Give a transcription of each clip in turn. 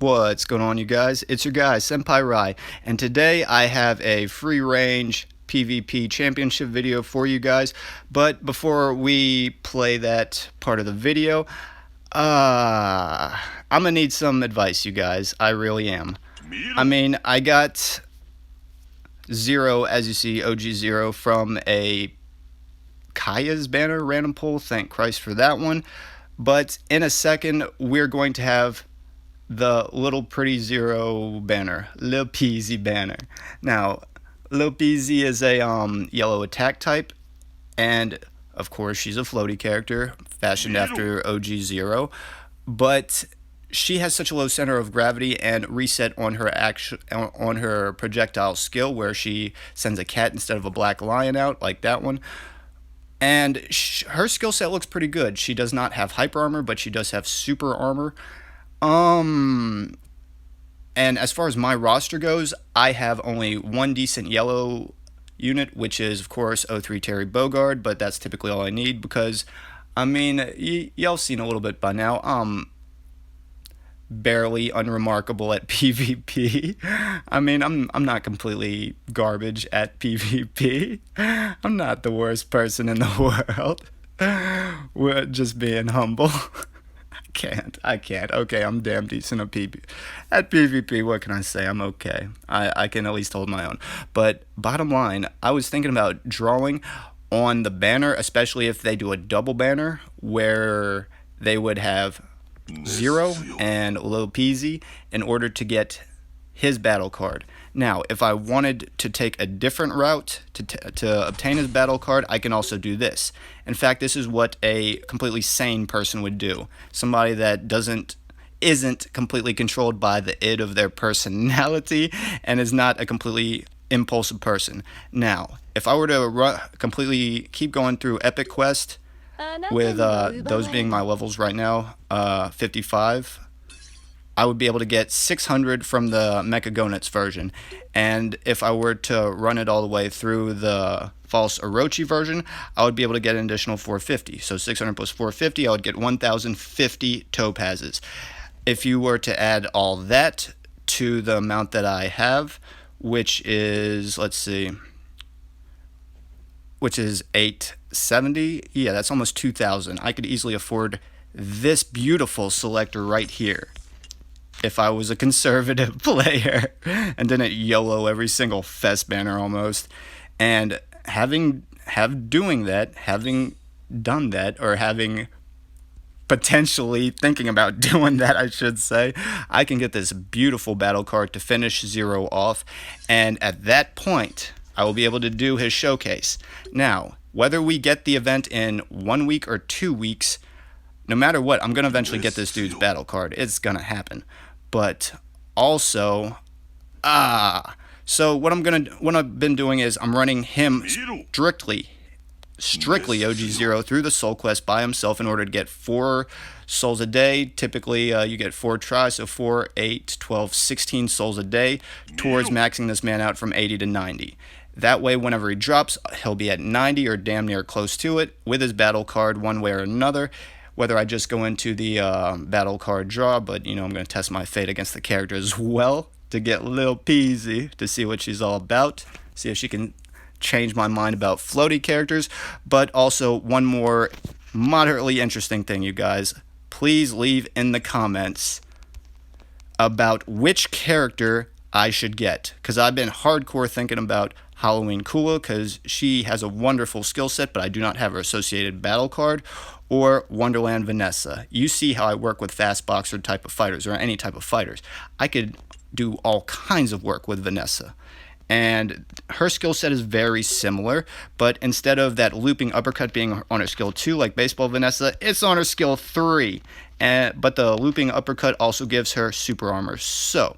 What's going on, you guys? It's your guy, Senpai Rai, and today I have a free range PvP championship video for you guys. But before we play that part of the video, I'm gonna need some advice, you guys. I really am. I got 0, as you see, OG0 from a Kaya's banner random pull. Thank Christ for that one. But in a second, we're going to have the Little Pretty Zero banner, Lil Peasy banner. Now, Lil Peasy is a yellow attack type, and of course she's a floaty character fashioned after OG0, but she has such a low center of gravity and reset on her projectile skill, where she sends a cat instead of a black lion out, like that one. And her skill set looks pretty good. She does not have hyper armor, but she does have super armor. And as far as my roster goes, I have only one decent yellow unit, which is, of course, O3 Terry Bogard, but that's typically all I need because, y'all seen a little bit by now. Barely unremarkable at PvP. I'm not completely garbage at PvP. I'm not the worst person in the world. We're just being humble. I can't. Okay, I'm damn decent at PvP. What can I say? I'm okay. I can at least hold my own. But bottom line, I was thinking about drawing on the banner, especially if they do a double banner where they would have 0 and Lil Peasy in order to get his battle card. Now, if I wanted to take a different route to obtain his battle card, I can also do this. In fact, this is what a completely sane person would do. Somebody that isn't completely controlled by the id of their personality and is not a completely impulsive person. Now, if I were to completely keep going through Epic Quest, with those being my levels right now, 55, I would be able to get 600 from the Mechagonets version. And if I were to run it all the way through the false Orochi version, I would be able to get an additional 450. So 600 plus 450, I would get 1,050 topazes. If you were to add all that to the amount that I have, which is, let's see, which is 870, yeah, that's almost 2,000. I could easily afford this beautiful selector right here if I was a conservative player and didn't YOLO every single fest banner almost. And having done that, or having potentially thinking about doing that, I should say, I can get this beautiful battle card to finish 0 off, and at that point I will be able to do his showcase. Now, whether we get the event in 1 week or 2 weeks, no matter what, I'm going to eventually get this dude's battle card. It's going to happen. But also, so what I've been doing is I'm running him strictly OG0 through the soul quest by himself in order to get 4 souls a day. Typically, you get 4 tries, so 4, 8, 12, 16 souls a day towards maxing this man out from 80 to 90. That way, whenever he drops, he'll be at 90 or damn near close to it with his battle card one way or another. Whether I just go into the battle card draw, but, I'm going to test my fate against the character as well to get Lil Peasy to see what she's all about, see if she can change my mind about floaty characters. But also, one more moderately interesting thing, you guys. Please leave in the comments about which character I should get, because I've been hardcore thinking about Halloween Kula, because she has a wonderful skill set, but I do not have her associated battle card, or Wonderland Vanessa. You see how I work with fast boxer type of fighters, or any type of fighters. I could do all kinds of work with Vanessa, and her skill set is very similar, but instead of that looping uppercut being on her skill 2 like baseball Vanessa, it's on her skill 3, but the looping uppercut also gives her super armor. So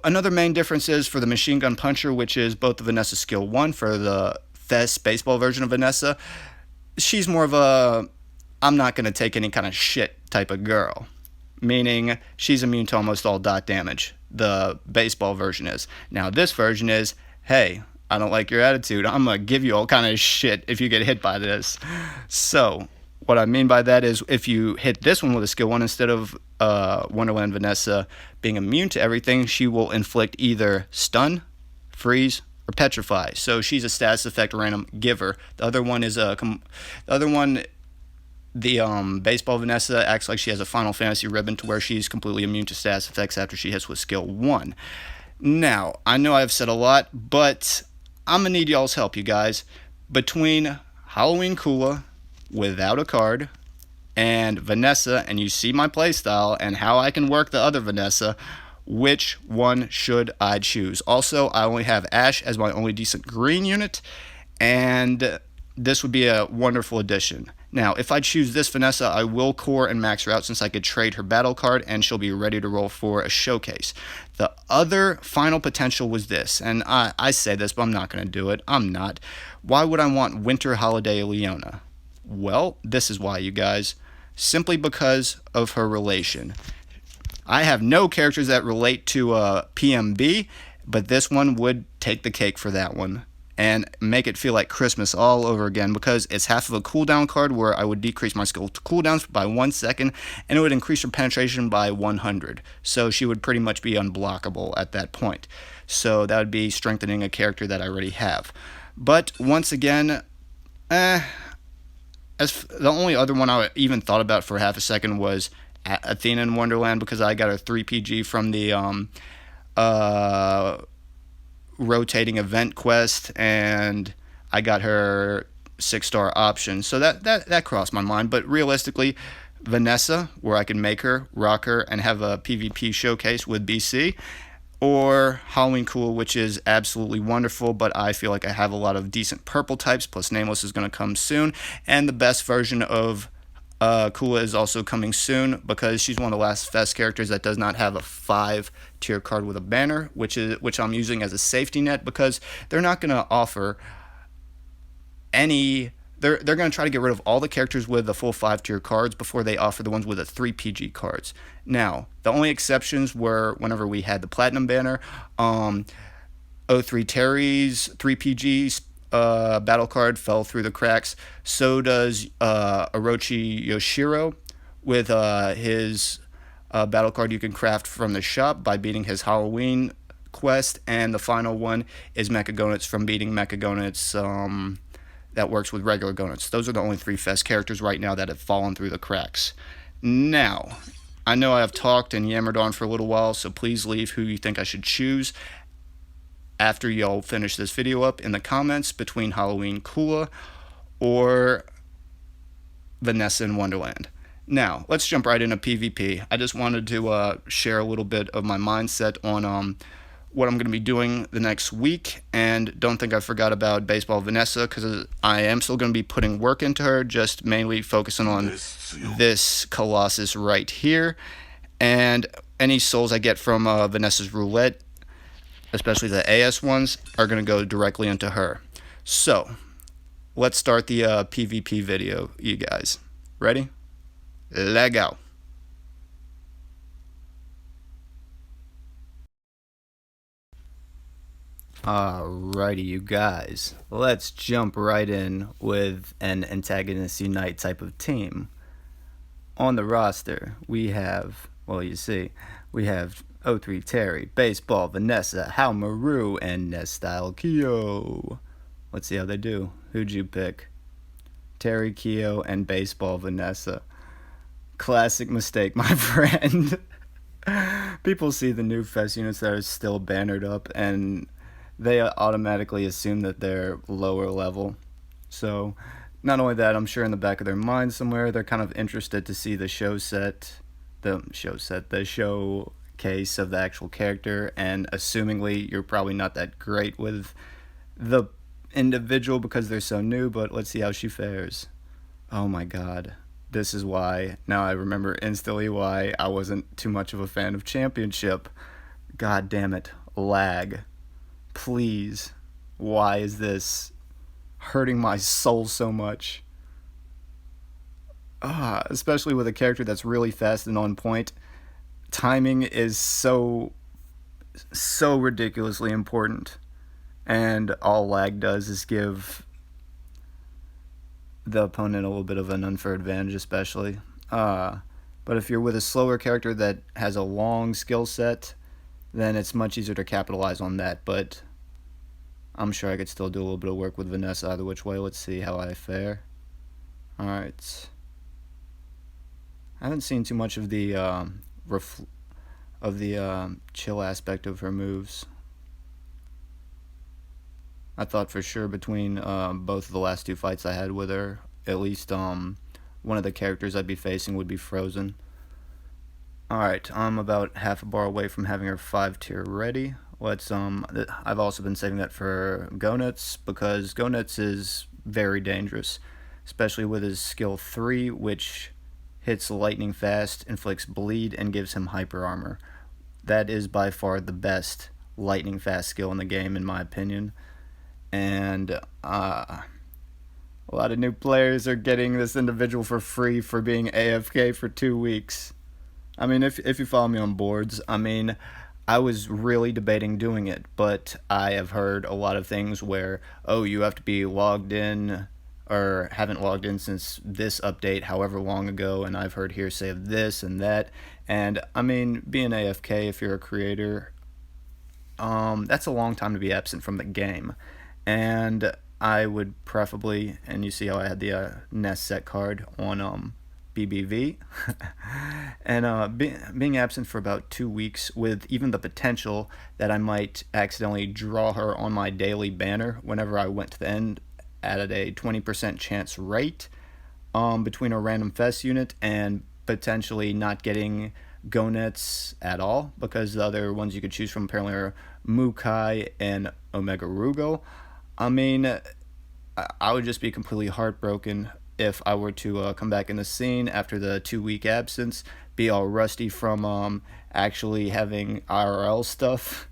another main difference is for the machine gun puncher, which is both the Vanessa skill 1 for the fest baseball version of Vanessa. She's more of a I'm not going to take any kind of shit type of girl, meaning she's immune to almost all dot damage. The baseball version is. Now this version is, hey, I don't like your attitude, I'm going to give you all kind of shit if you get hit by this. So What I mean by that is if you hit this one with a skill 1, instead of Wonderland Vanessa being immune to everything, she will inflict either stun, freeze, or petrify. So she's a status effect random giver. The other one is the baseball Vanessa acts like she has a Final Fantasy ribbon to where she's completely immune to status effects after she hits with skill 1. Now, I know I've said a lot, but I'm going to need y'all's help, you guys. Between Halloween Kula, without a card, and Vanessa, and you see my playstyle and how I can work the other Vanessa, which one should I choose? Also, I only have Ash as my only decent green unit, and this would be a wonderful addition. Now, if I choose this Vanessa, I will core and max her out since I could trade her battle card and she'll be ready to roll for a showcase. The other final potential was this, and I say this, but I'm not going to do it. I'm not. Why would I want Winter Holiday Leona? Well, this is why, you guys. Simply because of her relation. I have no characters that relate to PMB, but this one would take the cake for that one and make it feel like Christmas all over again, because it's half of a cooldown card where I would decrease my skill cooldowns by 1 second, and it would increase her penetration by 100. So she would pretty much be unblockable at that point. So that would be strengthening a character that I already have. But once again, as the only other one I even thought about for half a second was Athena in Wonderland, because I got her 3 PG from the rotating event quest, and I got her 6-star option. So that crossed my mind. But realistically, Vanessa, where I can make her, rock her, and have a PvP showcase with BC, or Halloween Cool, which is absolutely wonderful, but I feel like I have a lot of decent purple types, plus Nameless is going to come soon, and the best version of Kula is also coming soon, because she's one of the last Fest characters that does not have a 5-tier card with a banner, which I'm using as a safety net, because they're not going to offer any. They're going to try to get rid of all the characters with the full 5-tier cards before they offer the ones with the 3 PG cards. Now, the only exceptions were whenever we had the Platinum banner, O3 Terry's 3 PGs battle card fell through the cracks. So does Orochi Yoshiro with his battle card you can craft from the shop by beating his Halloween quest. And the final one is Mechagonets from beating Mechagonets that works with regular Gonets. Those are the only 3 Fest characters right now that have fallen through the cracks. Now, I know I have talked and yammered on for a little while, so please leave who you think I should choose after y'all finish this video up in the comments between Halloween Kula or Vanessa in Wonderland. Now, let's jump right into PvP. I just wanted to share a little bit of my mindset on what I'm going to be doing the next week, and don't think I forgot about Baseball Vanessa, because I am still going to be putting work into her, just mainly focusing on this Colossus right here, and any souls I get from Vanessa's Roulette, especially the AS ones, are going to go directly into her. So, let's start the PvP video, you guys. Ready? Let go. Alrighty, you guys. Let's jump right in with an Antagonist Unite type of team. On the roster, we have, well, you see, we have O3 Terry, Baseball Vanessa, Hal Maru, and Nestyle Kyo. Let's see how they do. Who'd you pick? Terry, Kyo, and Baseball Vanessa. Classic mistake, my friend. People see the new Fest units that are still bannered up, and they automatically assume that they're lower level. So, not only that, I'm sure in the back of their mind somewhere, they're kind of interested to see the showcase of the actual character, and assumingly you're probably not that great with the individual because they're so new, but let's see how she fares. Oh my god. This is why, now I remember instantly why I wasn't too much of a fan of Championship. God damn it. Lag. Please. Why is this hurting my soul so much? Especially with a character that's really fast and on point. Timing is so ridiculously important. And all lag does is give the opponent a little bit of an unfair advantage, especially. But if you're with a slower character that has a long skill set, then it's much easier to capitalize on that. But I'm sure I could still do a little bit of work with Vanessa either which way. Let's see how I fare. Alright. I haven't seen too much of the chill aspect of her moves. I thought for sure between both of the last two fights I had with her, at least one of the characters I'd be facing would be frozen. Alright, I'm about half a bar away from having her 5 tier ready. Let's I've also been saving that for Gonets because Gonets is very dangerous, especially with his skill 3, which hits lightning fast, inflicts bleed, and gives him hyper armor. That is by far the best lightning fast skill in the game in my opinion. And a lot of new players are getting this individual for free for being AFK for 2 weeks. I mean, if you follow me on boards, I mean, I was really debating doing it, but I have heard a lot of things where, oh, you have to be logged in or haven't logged in since this update however long ago, and I've heard hearsay of this and that. And I mean, being AFK, if you're a creator, that's a long time to be absent from the game. And I would preferably, and you see how I had the Nest set card on BBV, and being absent for about 2 weeks with even the potential that I might accidentally draw her on my daily banner whenever I went to the end at a 20% chance rate between a random fest unit and potentially not getting Gonets at all, because the other ones you could choose from apparently are Mukai and Omega Rugo. I mean, I would just be completely heartbroken if I were to come back in the scene after the 2 week absence, be all rusty from actually having IRL stuff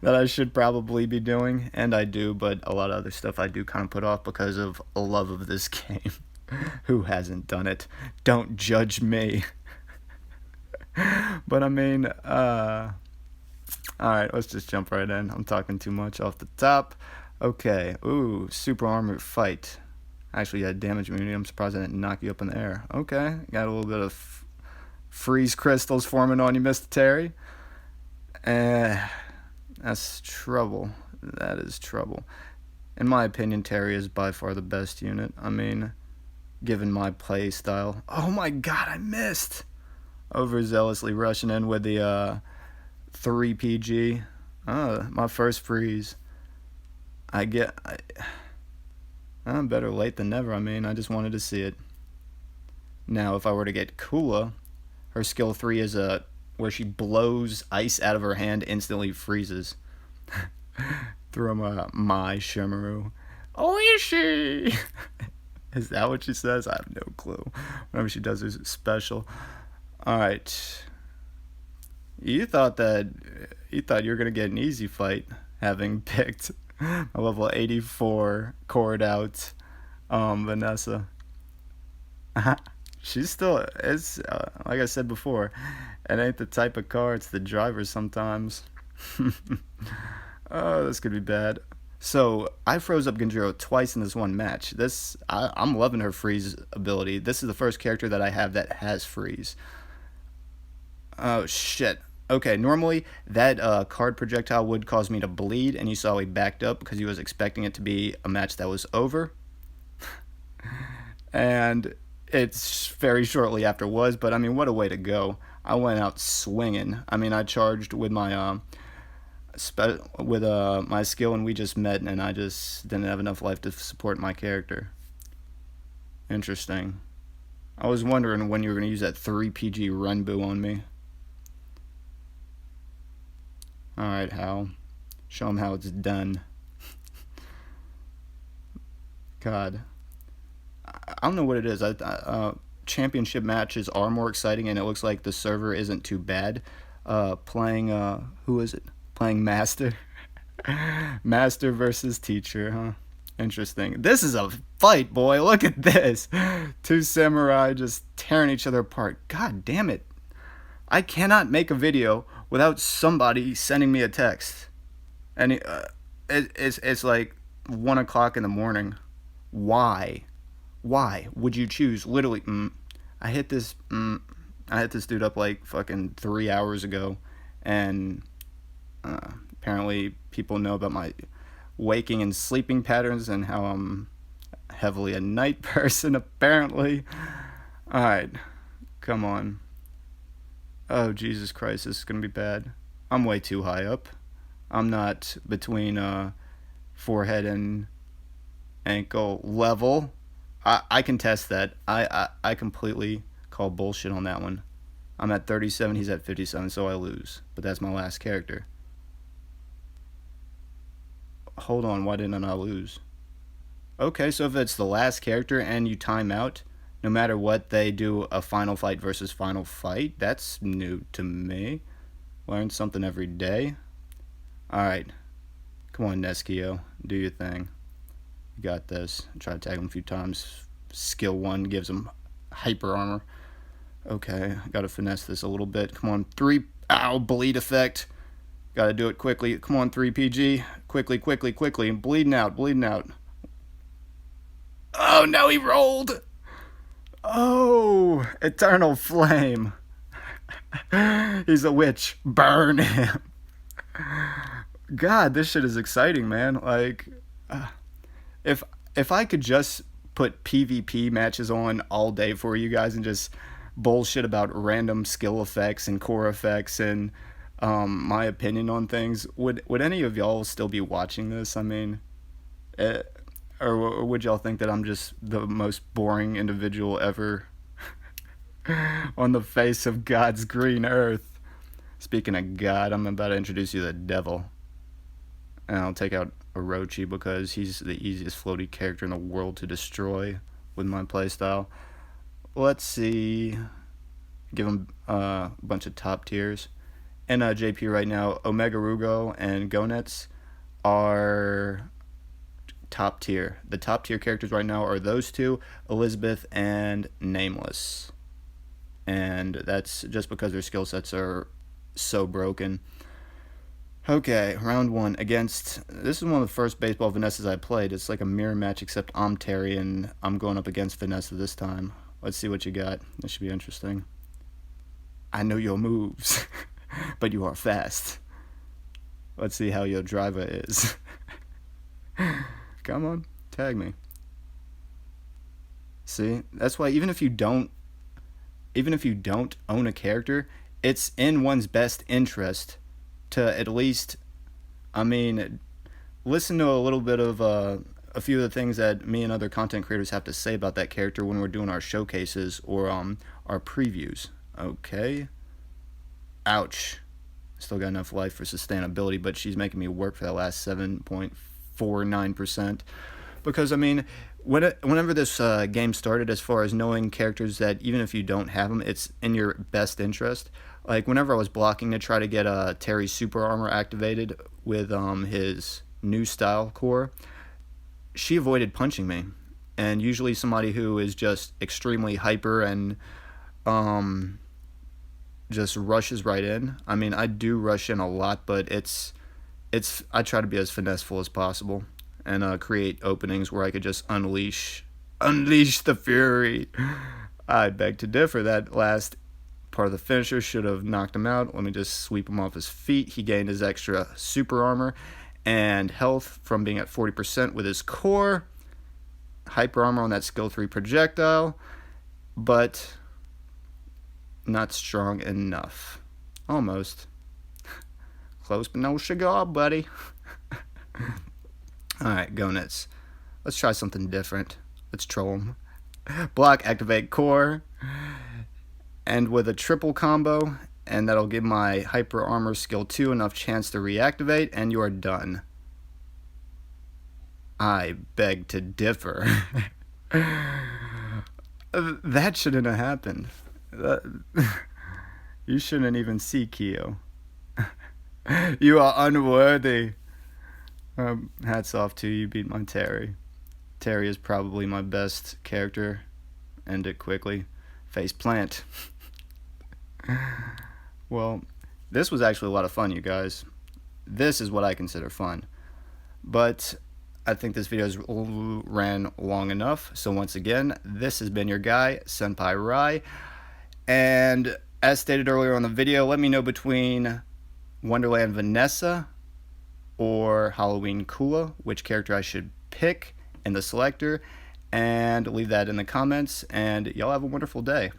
that I should probably be doing, and I do, but a lot of other stuff I do kind of put off because of a love of this game. Who hasn't done it? Don't judge me. But I mean, alright, let's just jump right in. I'm talking too much off the top. Okay, ooh, super armored fight. Actually, yeah, damage immunity. I'm surprised I didn't knock you up in the air. Okay, got a little bit of freeze crystals forming on you, Mr. Terry. That's trouble. That is trouble. In my opinion, Terry is by far the best unit. I mean, given my play style. Oh my god, I missed! Overzealously rushing in with the 3 PG. My first freeze. I'm better late than never. I mean, I just wanted to see it. Now, if I were to get Kula, her skill 3 is where she blows ice out of her hand, instantly freezes. Through my Shimaru. Oishi! Is that what she says? I have no clue. Whenever she does her special. Alright. You thought you were going to get an easy fight, having picked a level 84 chord out Vanessa. She's still, it's like I said before, it ain't the type of car, it's the driver sometimes. Oh, this could be bad. So I froze up Genjiro twice in this one match. I'm loving her freeze ability. This is the first character that I have that has freeze. Oh shit. Okay, normally that card projectile would cause me to bleed, and you saw he backed up because he was expecting it to be a match that was over. And it's very shortly after was, but I mean, what a way to go. I went out swinging. I mean, I charged with my my skill, and we just met, and I just didn't have enough life to support my character. Interesting. I was wondering when you were going to use that 3 PG Renbu on me. Alright, Hal. Show him how it's done. God. I don't know what it is. Championship matches are more exciting, and it looks like the server isn't too bad. Playing, who is it? Playing Master. Master versus Teacher, huh? Interesting. This is a fight, boy. Look at this. 2 samurai just tearing each other apart. God damn it. I cannot make a video without somebody sending me a text. And it's like 1 o'clock in the morning. Why? Why would you choose literally? I hit this. I hit this dude up like fucking 3 hours ago, and apparently people know about my waking and sleeping patterns and how I'm heavily a night person. Apparently, all right, come on. Oh Jesus Christ, this is gonna be bad. I'm way too high up. I'm not between forehead and ankle level. I can test that. I completely call bullshit on that one. I'm at 37, he's at 57, so I lose. But that's my last character. Hold on, why didn't I lose? Okay, so if it's the last character and you time out, no matter what, they do a final fight versus final fight. That's new to me. Learn something every day. Alright. Come on, Neskio. Do your thing. You got this. Try to tag him a few times. Skill 1 gives him hyper armor. Okay, gotta finesse this a little bit. Come on, 3. Ow, bleed effect. Gotta do it quickly. Come on, 3 PG. Quickly, quickly, quickly. Bleeding out, bleeding out. Oh, no, he rolled. Oh, Eternal Flame. He's a witch. Burn him. God, this shit is exciting, man. Like, if I could just put PvP matches on all day for you guys and just bullshit about random skill effects and core effects and my opinion on things, would any of y'all still be watching this? I mean, or would y'all think that I'm just the most boring individual ever on the face of God's green earth? Speaking of God, I'm about to introduce you to the devil. And I'll take out Orochi because he's the easiest floaty character in the world to destroy with my playstyle. Let's see. Give him a bunch of top tiers. In JP right now, Omega Rugo and Gonets are top tier. The top tier characters right now are those two, Elizabeth and Nameless. And that's just because their skill sets are so broken. Okay, round 1 against... This is one of the first baseball Vanessas I played. It's like a mirror match, except I'm Terry, and I'm going up against Vanessa this time. Let's see what you got. This should be interesting. I know your moves, but you are fast. Let's see how your driver is. Come on, tag me. See, that's why even if you don't own a character, it's in one's best interest to at least, I mean, listen to a little bit of a few of the things that me and other content creators have to say about that character when we're doing our showcases or our previews. Okay. Ouch. Still got enough life for sustainability, but she's making me work for that last 7.49%. Because, I mean, whenever this game started, as far as knowing characters that even if you don't have them, it's in your best interest. Like, whenever I was blocking to try to get Terry's super armor activated with his new style core, she avoided punching me. And usually somebody who is just extremely hyper and just rushes right in. I mean, I do rush in a lot, but I try to be as finesseful as possible and create openings where I could just unleash the fury. I beg to differ. That last part of the finisher should have knocked him out. Let me just sweep him off his feet. He gained his extra super armor and health from being at 40% with his core. Hyper armor on that skill 3 projectile, but not strong enough. Almost. Close but no cigar, buddy. Alright, Gonets. Let's try something different. Let's troll him. Block, activate core. And with a triple combo, and that'll give my hyper armor skill 2 enough chance to reactivate, and you are done. I beg to differ. That shouldn't have happened. You shouldn't even see Kyo. You are unworthy. Hats off to you, beat my Terry. Terry is probably my best character. End it quickly. Face plant. Well, this was actually a lot of fun, you guys. This is what I consider fun. But I think this video has ran long enough. So once again, this has been your guy, Senpai Rai. And as stated earlier on the video, let me know between Wonderland Vanessa or Halloween Kula which character I should pick in the selector, and leave that in the comments, and y'all have a wonderful day.